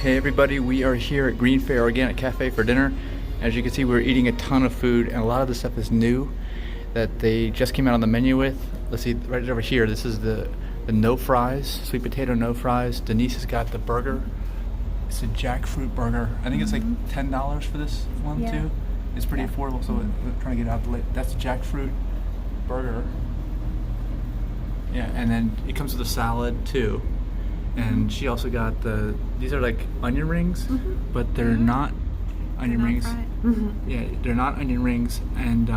Hey everybody, we are here at Greenfare Organic Cafe for dinner. As you can see, we're eating a ton of food, and a lot of this stuff is new that they just came out on the menu with. Let's see, right over here, this is the no fries, sweet potato no fries. Denise has got the burger. It's a jackfruit burger. I think it's like $10 for this one too. It's pretty affordable, so we're trying to get out the late. That's a jackfruit burger. Yeah, and then it comes with a salad too. And she also got these are like onion rings, but they're not onion rings. Yeah, they're not onion rings, and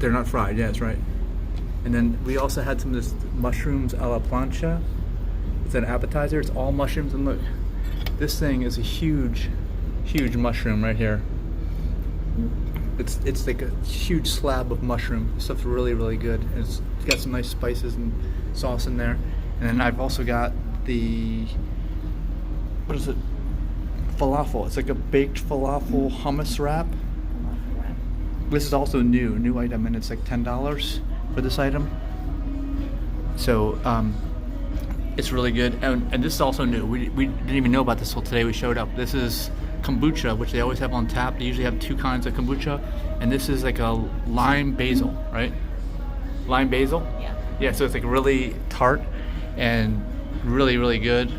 they're not fried. Yeah, that's right. And then we also had some of this mushrooms a la plancha. It's an appetizer. It's all mushrooms, and look, this thing is a huge mushroom right here. It's like a huge slab of mushroom. This stuff's really good. It's got some nice spices and sauce in there. And then I've also got the, what is it? Falafel. It's like a baked falafel hummus wrap. This is also new item, and it's like $10 for this item. So it's really good. And this is also new. We didn't even know about this till today we showed up. This is kombucha, which they always have on tap. They usually have two kinds of kombucha, and this is like a lime basil, right? Lime basil? Yeah, so it's like really tart and really good.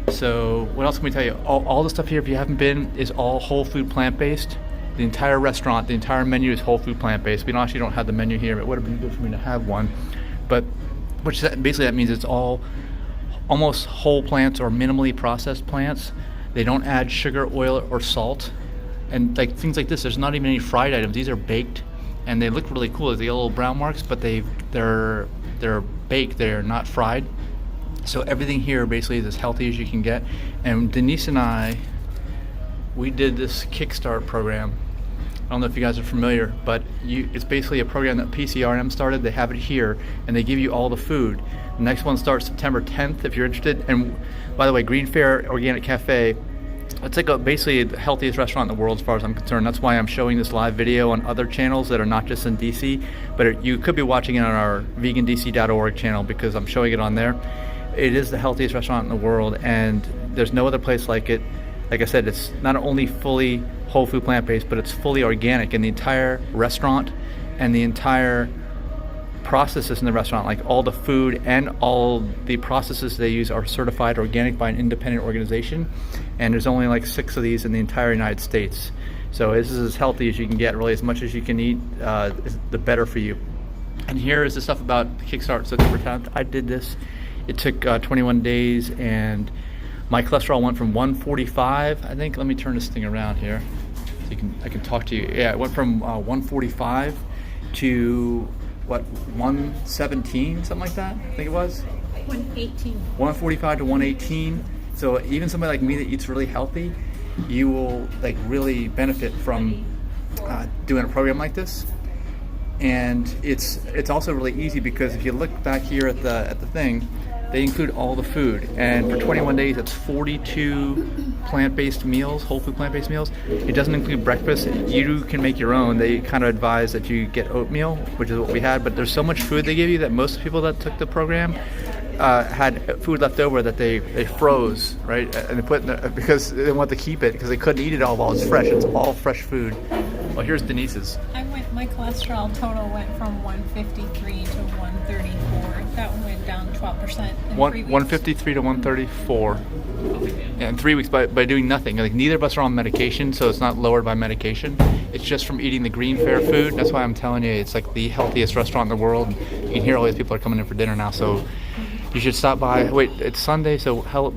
So what else can we tell you? All the stuff here, if you haven't been, is all whole food plant-based. The entire restaurant, the entire menu is whole food plant-based. We actually don't have the menu here. It would have been good for me to have one, but basically that means it's all almost whole plants or minimally processed plants. They don't add sugar, oil, or salt, and like things like this. There's not even any fried items. These are baked, and they look really cool. They get little brown marks, but they're baked. They're not fried. So everything here basically is as healthy as you can get. And Denise and I, we did this Kickstart program. I don't know if you guys are familiar, but it's basically a program that PCRM started. They have it here, and they give you all the food. The next one starts September 10th if you're interested. And by the way, Greenfare Organic Cafe, it's like basically the healthiest restaurant in the world as far as I'm concerned. That's why I'm showing this live video on other channels that are not just in DC, but you could be watching it on our VeganDC.org channel because I'm showing it on there. It is the healthiest restaurant in the world, and there's no other place like it. Like I said, it's not only fully whole food plant-based, but it's fully organic, and the entire restaurant and the entire processes in the restaurant, like all the food and all the processes they use, are certified organic by an independent organization. And there's only like 6 of these in the entire United States. So this is as healthy as you can get, really. As much as you can eat, the better for you. And here is the stuff about the Kickstart September 10th. I did this. It took 21 days, and my cholesterol went from 145, I think. Let me turn this thing around here so I can talk to you. Yeah, it went from 145 to what, 117, something like that, I think it was? 118. 145 to 118. So even somebody like me that eats really healthy, you will like really benefit from doing a program like this. And it's also really easy because if you look back here at the thing, they include all the food, and for 21 days it's 42 plant-based meals, whole food plant-based meals. It doesn't include breakfast. You can make your own. They kind of advise that you get oatmeal, which is what we had, but there's so much food they give you that most people that took the program had food left over that they froze, right? And they put because they didn't want to keep it because they couldn't eat it all while it's fresh. It's all fresh food. Well, here's Denise's. My cholesterol total went from 153 to 134. That went down 12% in 3 weeks. 153 to 134. Yeah, in 3 weeks by doing nothing. Like neither of us are on medication, so it's not lowered by medication. It's just from eating the Greenfare food. That's why I'm telling you, it's like the healthiest restaurant in the world. You can hear all these people are coming in for dinner now, so you should stop by. Wait, it's Sunday, so how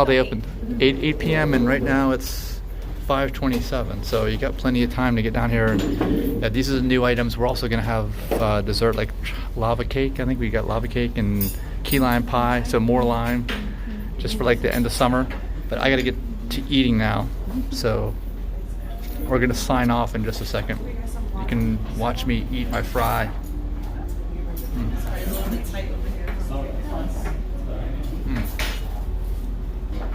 they open? 8 p.m. and right now it's 5:27, so you got plenty of time to get down here. And these are the new items. We're also gonna have dessert like lava cake. I think we got lava cake and key lime pie, so more lime, just for like the end of summer. But I gotta get to eating now, so we're gonna sign off in just a second. You can watch me eat my fry.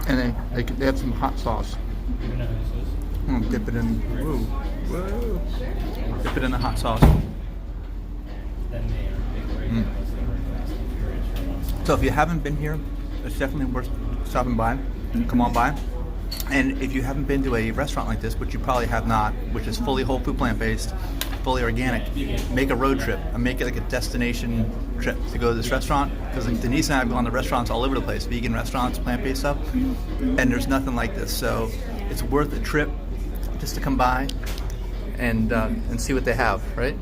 And they have some hot sauce. Dip it in. Whoa. Dip it in the hot sauce. So if you haven't been here, it's definitely worth stopping by. Come on by. And if you haven't been to a restaurant like this, which you probably have not, which is fully whole food, plant-based, fully organic, make a road trip and make it like a destination trip to go to this restaurant. Because like Denise and I have gone to restaurants all over the place, vegan restaurants, plant-based stuff, and there's nothing like this. So it's worth a trip just to come by and see what they have, right?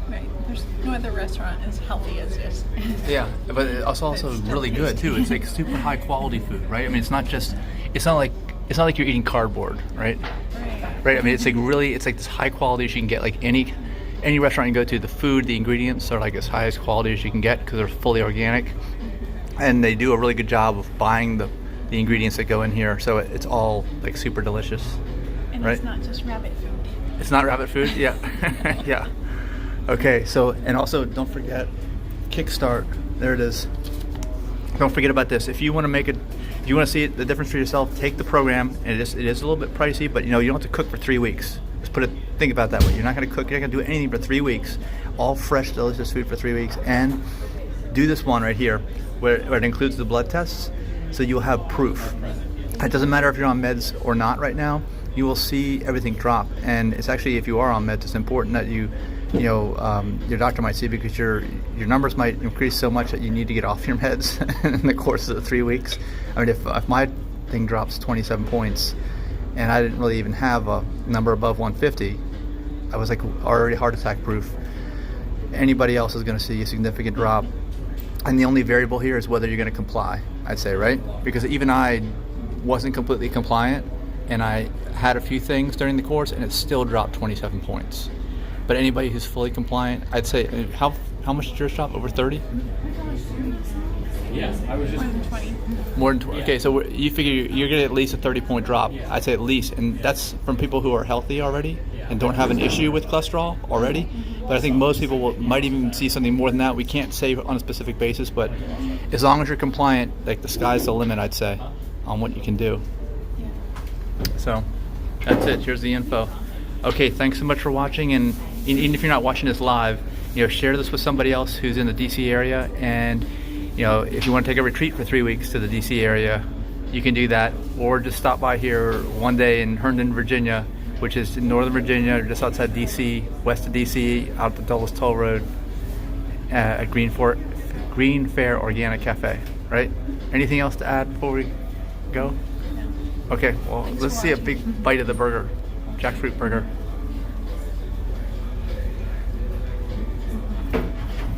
Right. There's no other restaurant as healthy as this. Yeah, but it's also really good too. It's like super high quality food, right? I mean, it's not like you're eating cardboard, right? Right. I mean, it's like this high quality as you can get. Like any restaurant you go to, the food, the ingredients are like as high as quality as you can get because they're fully organic, and they do a really good job of buying the ingredients that go in here. So it's all like super delicious, And right? it's not just rabbit food. It's not rabbit food. Yeah, yeah. Okay. So and also don't forget Kickstart. There it is. Don't forget about this. If you want to see the difference for yourself, take the program. And it is a little bit pricey, but you don't have to cook for 3 weeks. Just think about that way. You're not going to cook. You're not going to do anything for 3 weeks. All fresh, delicious food for 3 weeks. And do this one right here, where it includes the blood tests, so you'll have proof. It doesn't matter if you're on meds or not right now. You will see everything drop. And it's actually, if you are on meds, it's important that your doctor might see, because your numbers might increase so much that you need to get off your meds in the course of the 3 weeks. I mean, if my thing drops 27 points and I didn't really even have a number above 150, I was like already heart attack proof. Anybody else is going to see a significant drop. And the only variable here is whether you're going to comply, I'd say, right? Because even I wasn't completely compliant, and I had a few things during the course, and it still dropped 27 points. But anybody who's fully compliant, I'd say, how much did yours drop? Over 30? Yes, I was just More than 20. More than 20. Okay, so you figure you're getting at least a 30-point drop. I'd say at least, and that's from people who are healthy already and don't have an issue with cholesterol already. But I think most people might even see something more than that. We can't say on a specific basis, but as long as you're compliant, like the sky's the limit, I'd say, on what you can do. So that's it. Here's the info. Okay, thanks so much for watching, and even if you're not watching this live, share this with somebody else who's in the DC area, and if you want to take a retreat for 3 weeks to the DC area, you can do that, or just stop by here one day in Herndon, Virginia, which is in Northern Virginia, just outside DC, west of DC, out the Dulles Toll Road, at Greenfare Organic Cafe, right? Anything else to add before we go? No. Okay, well, Thanks let's for see a watching. big bite of the burger, jackfruit burger.